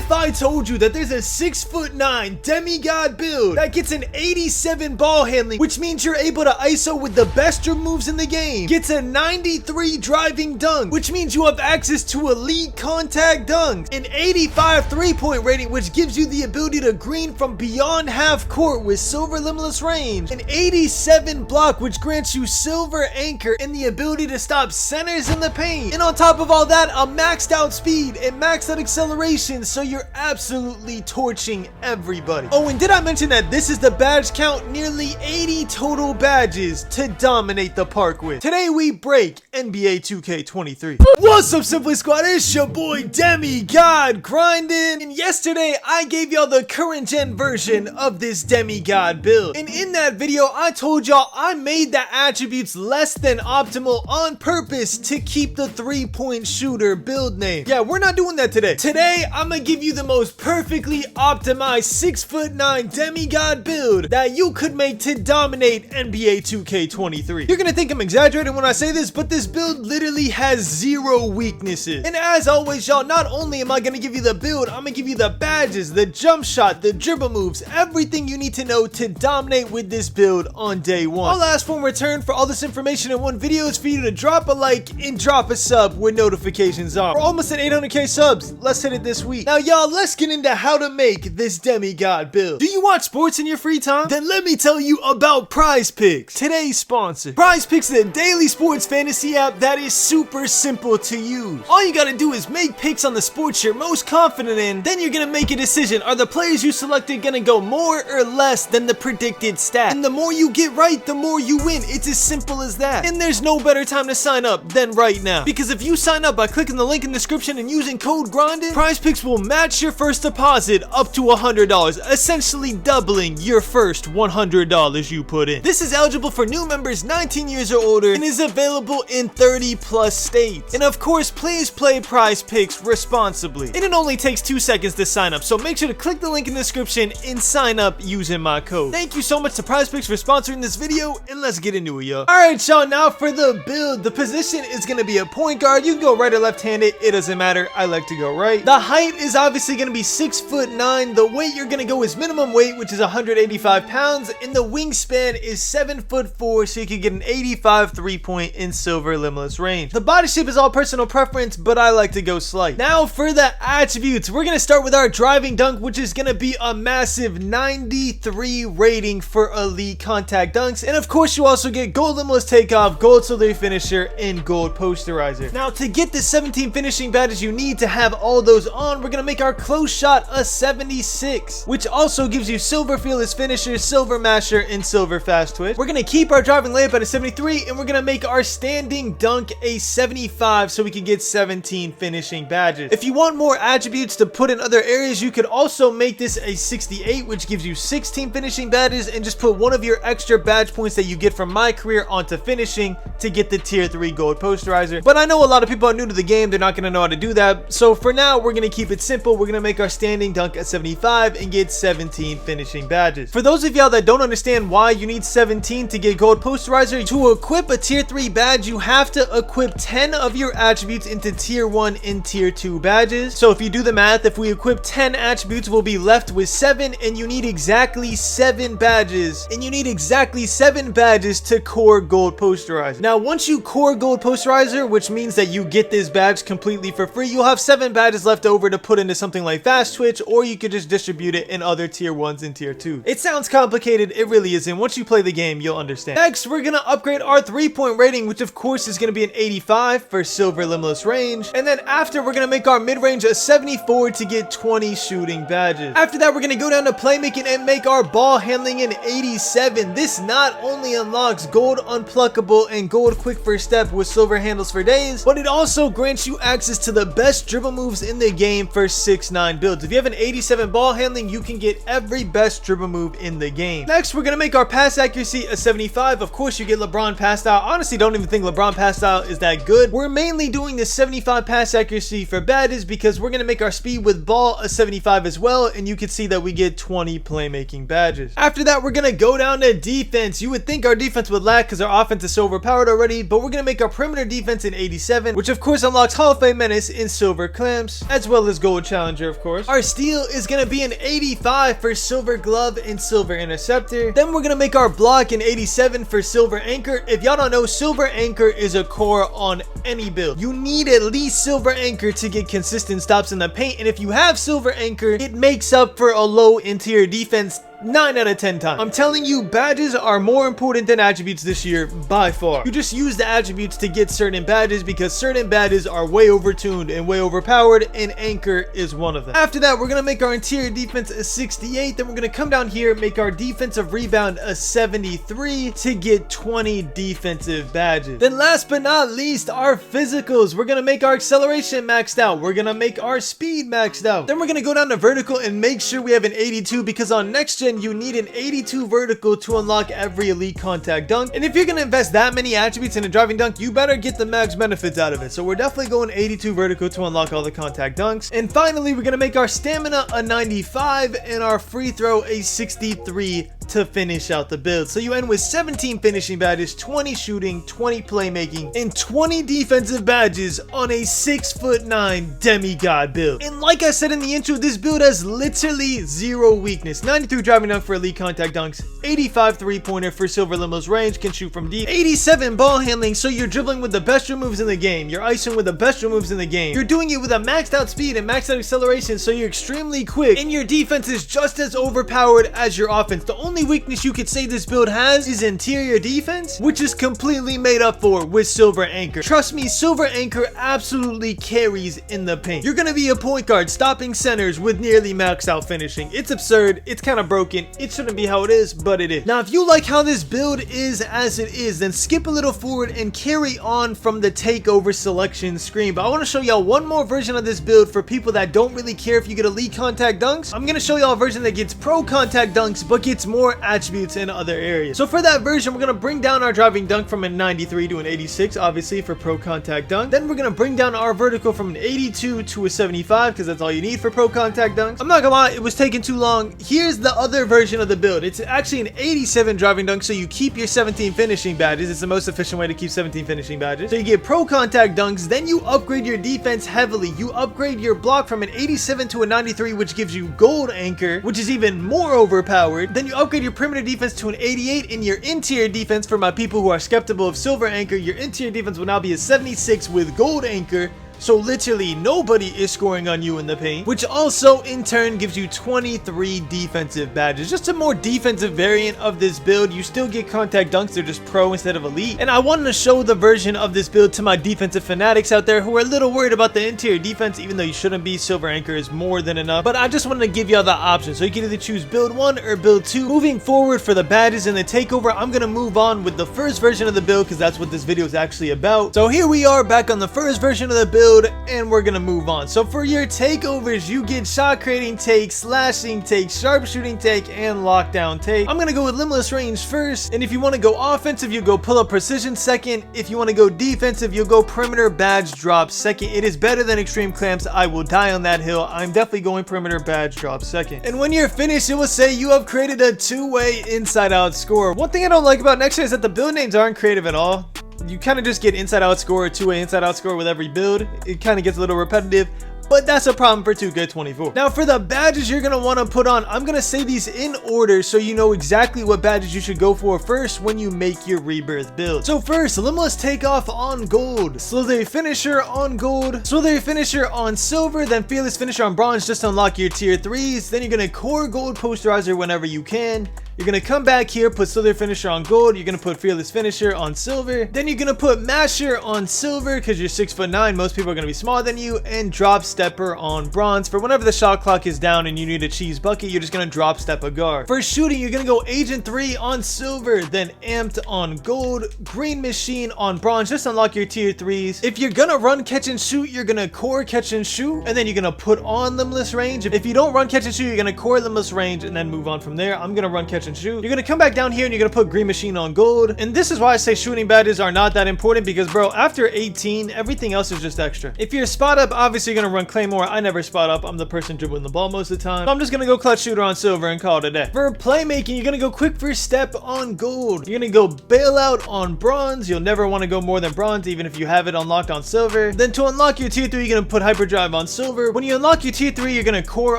if I told you that there's a 6'9" demigod build that gets an 87 ball handling, which means you're able to ISO with the best dribble moves in the game, gets a 93 driving dunk, which means you have access to elite contact dunks, an 85 3-point rating, which gives you the ability to green from beyond half court with silver limitless range, an 87 block, which grants you silver anchor and the ability to stop centers in the paint, and on top of all that, a maxed out speed and maxed out acceleration, so you're absolutely torching everybody. Oh, and did I mention that this is the badge count? Nearly 80 total badges to dominate the park with. Today we break NBA 2K23. What's up, Simply Squad? It's your boy Demigod grinding, and yesterday I gave y'all the current gen version of this demigod build, and in that video I told y'all I made the attributes less than optimal on purpose to keep the 3-point shooter build name. Yeah, we're not doing that today. Today I'm gonna give you the most perfectly optimized 6'9" demigod build that you could make to dominate NBA 2K23. You're gonna think I'm exaggerating when I say this, but this build literally has 0 weaknesses. And as always, y'all, not only am I gonna give you the build, I'm gonna give you the badges, the jump shot, the dribble moves, everything you need to know to dominate with this build on day one. All I ask for in return for all this information in one video is for you to drop a like and drop a sub with notifications on. We're almost at 800k subs. Let's hit it this week. Now, y'all, let's get into how to make this demigod build. Do you watch sports in your free time? Then let me tell you about Prize Picks, today's sponsor. Prize Picks is a daily sports fantasy app that is super simple to use. All you gotta do is make picks on the sports you're most confident in, then you're gonna make a decision. Are the players you selected gonna go more or less than the predicted stat? And the more you get right, the more you win. It's as simple as that. And there's no better time to sign up than right now. Because if you sign up by clicking the link in the description and using code GRINDED, Prize Picks will match your first deposit up to $100, essentially doubling your first $100 you put in. This is eligible for new members 19 years or older and is available in 30+ states. And of course, please play Prize Picks responsibly. And it only takes 2 seconds to sign up, so make sure to click the link in the description and sign up using my code. Thank you so much to Prize Picks for sponsoring this video, and let's get into it, y'all. Alright, y'all, now for the build. The position is going to be a point guard. You can go right or left-handed, it doesn't matter. I like to go right. The height is obviously going to be 6'9". The weight you're going to go is minimum weight, which is 185 pounds, and the wingspan is 7'4", so you can get an 85 3-point in silver limitless range. The body shape is all personal preference, but I like to go slight. Now for the attributes, we're going to start with our driving dunk, which is going to be a massive 93 rating for elite contact dunks, and of course you also get gold limitless takeoff, gold celebrity finisher, and gold posterizer. Now to get the 17 finishing badges you need to have all those on, we're going to make our close shot a 76, which also gives you silver fearless finisher, silver masher, and silver fast twitch. We're going to keep our driving layup at a 73, and we're going to make our standing dunk a 75 so we can get 17 finishing badges. If you want more attributes to put in other areas, you could also make this a 68, which gives you 16 finishing badges, and just put one of your extra badge points that you get from my career onto finishing to get the tier 3 gold posterizer. But I know a lot of people are new to the game, they're not going to know how to do that, so for now we're going to keep it simple. We're going to make our standing dunk at 75 and get 17 finishing badges. For those of y'all that don't understand why you need 17 to get gold posterizer, to equip a tier 3 badge you have to equip 10 of your attributes into tier 1 and tier 2 badges. So if you do the math, if we equip 10 attributes, we'll be left with 7, and you need exactly 7 badges, and you need exactly 7 badges to core gold posterizer. Now once you core gold posterizer, which means that you get this badge completely for free, you'll have 7 badges left over to put into something like fast twitch, or you could just distribute it in other tier 1s and tier 2s. It sounds complicated, it really isn't. Once you play the game, you'll understand. Next, we're gonna upgrade our 3-point rating, which of course is gonna be an 85 for silver limitless range, and then after, we're gonna make our mid-range a 74 to get 20 shooting badges. After that, we're gonna go down to playmaking and make our ball handling an 87. This not only unlocks gold unpluckable and gold quick first step with silver handles for days, but it also grants you access to the best dribble moves in the game for 6'9" builds. If you have an 87 ball handling, you can get every best dribble move in the game. Next, we're gonna make our pass accuracy a 75. Of course, you get LeBron pass style. Honestly, don't even think LeBron pass style is that good. We're mainly doing this 75 pass accuracy for badges because we're gonna make our speed with ball a 75 as well, and you can see that we get 20 playmaking badges. After that, we're gonna go down to defense. You would think our defense would lack because our offense is so overpowered already, but we're gonna make our perimeter defense in 87, which of course unlocks Hall of Fame menace in silver clamps, as well as gold challenge challenger, of course. Our steal is gonna be an 85 for silver glove and silver interceptor. Then we're gonna make our block an 87 for silver anchor. If y'all don't know, silver anchor is a core on any build. You need at least silver anchor to get consistent stops in the paint, and if you have silver anchor, it makes up for a low interior defense 9 out of 10 times. I'm telling you, badges are more important than attributes this year by far. You just use the attributes to get certain badges because certain badges are way overtuned and way overpowered, and anchor is one of them. After that, we're gonna make our interior defense a 68. Then we're gonna come down here, make our defensive rebound a 73 to get 20 defensive badges. Then last but not least, our physicals. We're gonna make our acceleration maxed out. We're gonna make our speed maxed out. Then we're gonna go down to vertical and make sure we have an 82 because on next gen you need an 82 vertical to unlock every elite contact dunk, and if you're gonna invest that many attributes in a driving dunk, you better get the max benefits out of it. So we're definitely going 82 vertical to unlock all the contact dunks. And finally, we're gonna make our stamina a 95 and our free throw a 63 to finish out the build. So you end with 17 finishing badges, 20 shooting, 20 playmaking, and 20 defensive badges on a 6'9" demigod build. And like I said in the intro, this build has literally zero weakness. 93 driving dunk for elite contact dunks, 85 three-pointer for silver limos range, can shoot from deep, 87 ball handling, so you're dribbling with the best moves in the game, you're icing with the best moves in the game, you're doing it with a maxed out speed and maxed out acceleration, so you're extremely quick, and your defense is just as overpowered as your offense. The only weakness you could say this build has is interior defense, which is completely made up for with silver anchor. Trust me, silver anchor absolutely carries in the paint. You're gonna be a point guard stopping centers with nearly maxed out finishing. It's absurd, it's kind of broken, it shouldn't be how it is, but it is. Now if you like how this build is as it is, then skip a little forward and carry on from the takeover selection screen. But I want to show y'all one more version of this build for people that don't really care if you get elite contact dunks. I'm gonna show y'all a version that gets pro contact dunks but gets more attributes in other areas. So for that version, we're gonna bring down our driving dunk from a 93 to an 86, obviously for pro contact dunk. Then we're gonna bring down our vertical from an 82 to a 75 because that's all you need for pro contact dunks. I'm not gonna lie, it was taking too long. Here's the other version of the build. It's actually an 87 driving dunk, so you keep your 17 finishing badges. It's the most efficient way to keep 17 finishing badges. So you get pro contact dunks, then you upgrade your defense heavily. You upgrade your block from an 87 to a 93, which gives you gold anchor, which is even more overpowered. Then you upgrade your perimeter defense to an 88, and your interior defense, for my people who are skeptical of silver anchor, your interior defense will now be a 76 with gold anchor. So literally nobody is scoring on you in the paint, which also in turn gives you 23 defensive badges. Just a more defensive variant of this build. You still get contact dunks, they're just pro instead of elite. And I wanted to show the version of this build to my defensive fanatics out there who are a little worried about the interior defense, even though you shouldn't be. Silver anchor is more than enough. But I just wanted to give y'all the option, so you can either choose build 1 or build 2. Moving forward for the badges and the takeover, I'm gonna move on with the first version of the build because that's what this video is actually about. So here we are back on the first version of the build, and we're gonna move on. So for your takeovers, you get shot creating take, slashing take, sharpshooting take, and lockdown take. I'm gonna go with limitless range first, and if you want to go offensive, you go pull up precision second. If you want to go defensive, you'll go perimeter badge drop second. It is better than extreme clamps. I will die on that hill. I'm definitely going perimeter badge drop second. And when you're finished, it will say you have created a two-way inside out score. One thing I don't like about next year is that the build names aren't creative at all. You kind of just get inside out score or two-way inside out score with every build. It kind of gets a little repetitive, but that's a problem for 2K24. Now for the badges you're going to want to put on, I'm going to say these in order so you know exactly what badges you should go for first when you make your rebirth build. So first, limitless takeoff on gold, slither finisher on gold, slither finisher on silver, then fearless finisher on bronze just to unlock your tier 3s. Then you're going to core gold posterizer whenever you can. You're going to come back here, put slither finisher on gold. You're going to put fearless finisher on silver. Then you're going to put masher on silver because you're 6'9". Most people are going to be smaller than you. And drop stepper on bronze. For whenever the shot clock is down and you need a cheese bucket, you're just going to drop step a guard. For shooting, you're going to go agent 3 on silver, then amped on gold, green machine on bronze. Just unlock your tier 3s. If you're going to run catch and shoot, you're going to core catch and shoot. And then you're going to put on limitless range. If you don't run catch and shoot, you're going to core limitless range and then move on from there. I'm going to run catch catch and shoot. You're gonna come back down here and you're gonna put green machine on gold. And this is why I say shooting badges are not that important, because bro, after 18, everything else is just extra. If you're spot up, obviously you're gonna run claymore. I never spot up. I'm the person dribbling the ball most of the time. So I'm just gonna go clutch shooter on silver and call it a day. For playmaking, you're gonna go quick first step on gold. You're gonna go bailout on bronze. You'll never want to go more than bronze, even if you have it unlocked on silver. Then to unlock your tier 3, you're gonna put hyperdrive on silver. When you unlock your tier 3, you're gonna core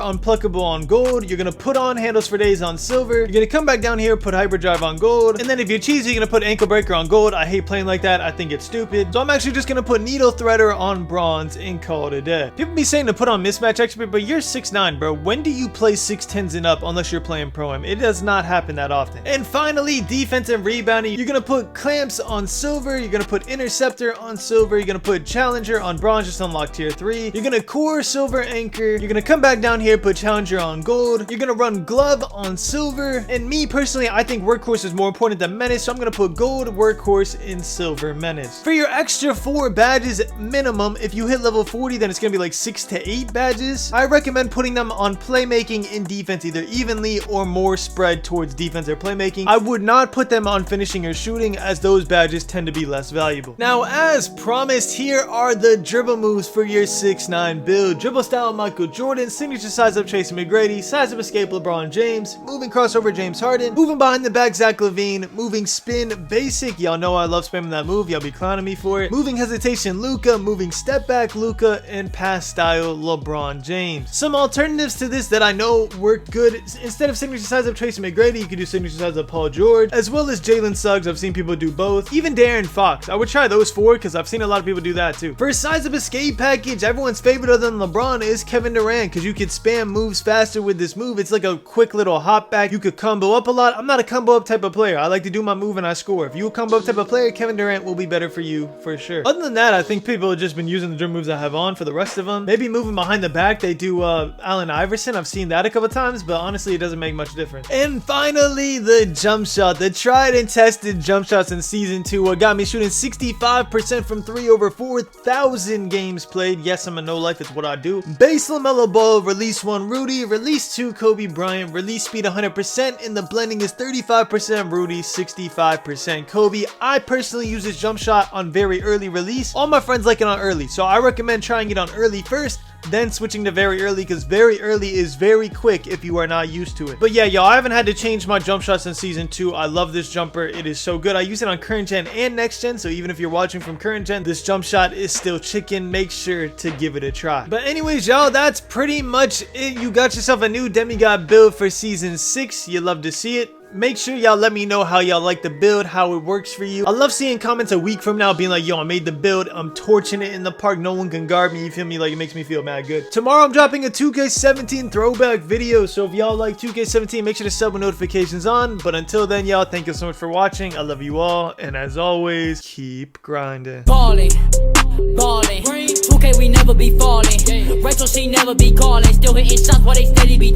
unpluckable on gold. You're gonna put on handles for days on silver. You're gonna come back down here, put hyperdrive on gold. And then if you're cheesy, you're gonna put ankle breaker on gold. I hate playing like that. I think it's stupid. So I'm actually just gonna put needle threader on bronze and call it a day. People be saying to put on mismatch expert, but you're 6'9", bro. When do you play 6'10s and up unless you're playing pro-am? It does not happen that often. And finally, defense and rebounding. You're gonna put clamps on silver. You're gonna put interceptor on silver. You're gonna put challenger on bronze, just unlock tier 3. You're gonna core silver anchor. You're gonna come back down here, put challenger on gold. You're gonna run glove on silver. And me personally, I think workhorse is more important than menace, so I'm gonna put gold workhorse in silver menace. For your extra 4 badges minimum, if you hit level 40, then it's gonna be like 6 to 8 badges. I recommend putting them on playmaking and defense, either evenly or more spread towards defense or playmaking. I would not put them on finishing or shooting, as those badges tend to be less valuable. Now, as promised, here are the dribble moves for your 6'9 build. Dribble style Michael Jordan, signature size up Tracy McGrady, size up escape LeBron James, moving crossover James Harden, moving behind the back Zach LaVine, moving spin basic, y'all know I love spamming that move, y'all be clowning me for it, moving hesitation Luka, moving step back Luka, and pass style LeBron James. Some alternatives to this that I know work good: instead of signature size up Tracy McGrady, you could do signature size up Paul George, as well as Jalen Suggs. I've seen people do both. Even Darren Fox, I would try those 4 because I've seen a lot of people do that too. For size up escape package, everyone's favorite other than LeBron is Kevin Durant, because you could spam moves faster with this move. It's like a quick little hop back. You could combo up a lot. I'm not a combo up type of player. I like to do my move and I score. If you're a combo up type of player, Kevin Durant will be better for you for sure. Other than that, I think people have just been using the dribble moves I have on for the rest of them. Maybe moving behind the back, they do Allen Iverson. I've seen that a couple times, but honestly, it doesn't make much difference. And finally, the jump shot. The tried and tested jump shots in season 2. What got me shooting 65% from 3 over 4,000 games played. Yes, I'm a no life. It's what I do. Base LaMelo Ball, release 1 Rudy, release 2 Kobe Bryant, release speed 100%, and the blending is 35% Rudy, 65% Kobe. I personally use this jump shot on very early release. All my friends like it on early, so I recommend trying it on early first, then switching to very early, because very early is very quick if you are not used to it. But yeah, y'all, I haven't had to change my jump shots in season 2. I love this jumper. It is so good. I use it on current gen and next gen, so even if you're watching from current gen, this jump shot is still chicken. Make sure to give it a try. But anyways, y'all, that's pretty much it. You got yourself a new demigod build for season 6. You love to see it. Make sure y'all let me know how y'all like the build, how it works for you. I love seeing comments a week from now being like, yo, I made the build, I'm torching it in the park, no one can guard me, you feel me? Like, it makes me feel mad good. Tomorrow I'm dropping a 2K17 throwback video, so if y'all like 2K17, make sure to sub with notifications on. But until then, y'all, thank you so much for watching. I love you all, and as always, keep grinding. Ballin', 2K we never be falling. Retro she never be calling. Still hitting shots while they steady be